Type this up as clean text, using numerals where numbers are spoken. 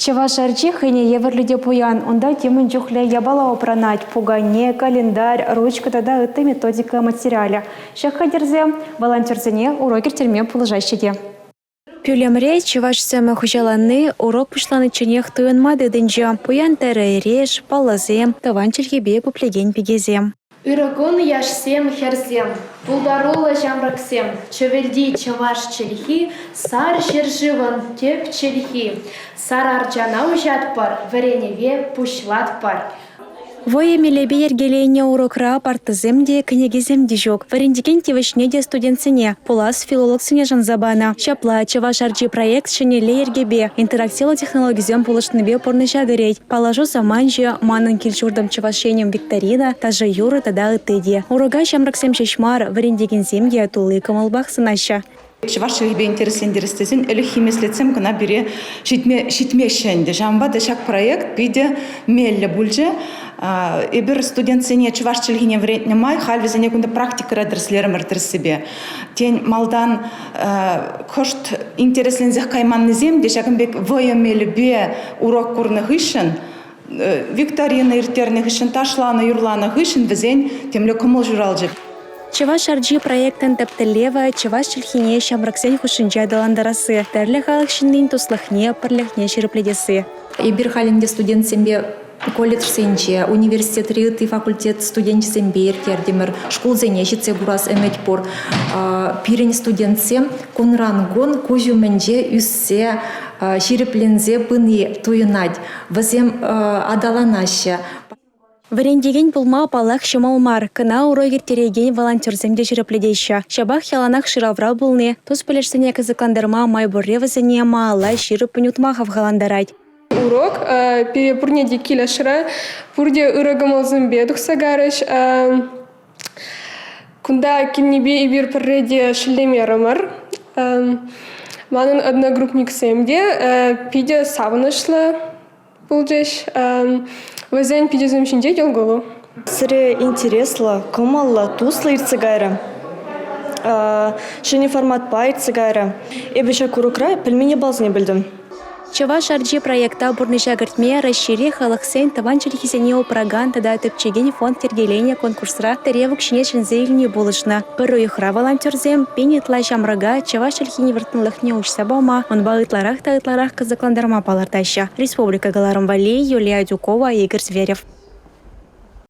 Чаваш арчи хыне еверлюде пуян, онда темын жухле ябала опранать, пугане, календарь, ручка, тогда это методика материаля. Шахадерзе, волонтерзене, урокер терме положащиде. Пюлемре чаваш сэмэ хужаланы, урок пушланы ченех туянмады дынжа, пуян тәрі реш, палазем, таванчельгебе пуплеген пегезем. Ирагун яшсем херзем, булдарула жамраксем, чевелди чаваш челихи, сар жерживан теп челихи, сар арджана ужат пар, вареневе пушлат пар. Вое мелебе ергелейне урокра партыземде княгиземде жок. Варендиген тивышнеде студентсене. Пулас филологсене жанзабана. Шапла чаваш арджи проект шенеле ергебе. Интерактивлы технологизем пулышныбе порныша дырейт. Положу саманжи манын килчурдам чавашенем викторина, тажа юры тада ытыде. Урога шамраксем шешмар варендиген земге тулы камалбах сынаща. Чаваш елбе интереслендерістесін әлі химеслетсем кына бире шитмешенде. Жамбада шак проект биде мелле бульже. Эбір студентсене чаваш челгене вредне май, хальвезене кунда практика дәрслерім әртірсібе. Тен малдан кошт интереслензех кайманны земде, шакымбек войемелі бе урок курны ғышын, викторина иртерны ғышын, ташланы юрланы ғышын візен темлі кымыл журалжы. Чаваш арджи проектен таптелева, чаваш челхине шамраксен хушинча даландарасы. Тәрлі халық шинден туслахне, парлахне шерепледесі. Ибір халінде студент сембе колледж сенче, университет рыты, факультет студент сембе ертердемір, школ зене житсе бурас әметпор. Пирен студент сем, кунрангон кузю менже үссе, шереплензе пыны туйынать, вазем адаланаще. Варендеген пулма палах шамалмар, кына урогер тереген волонтерземде жирепледеща. Шабах яланах ширавра булны, туз пелешсене кызыкландырма майбурре вазене маала ширып пынютмахав галандарать. Урок пурнеде килешра, пурде ырагамалзымбе тухсагарыш, кунда киннебе ибир пырреде шиллемерымыр. Манын одногруппник семде, пиде савынышлы булжеш. Вазен пидезем шинде елголу. Сыре интересло, комалла, туслы ирцегайра. Шини формат па ирцегайра. Эбеша курукра пельмени балзне білдім. Чаваш арджи проекта бурныша гартме расшири халықсен таванчылихизене опраган тада төпчеген фонд тергеления конкурсра теревок шинешін зейліне болышна. Бір уйхра волонтерзем пенетла жамрага чаваш альхини выртынлыхне учса баума, он бағытларах кызыкландарма палартаща. Республика Галарым Валей, Юлия Дюкова, Игорь Зверев.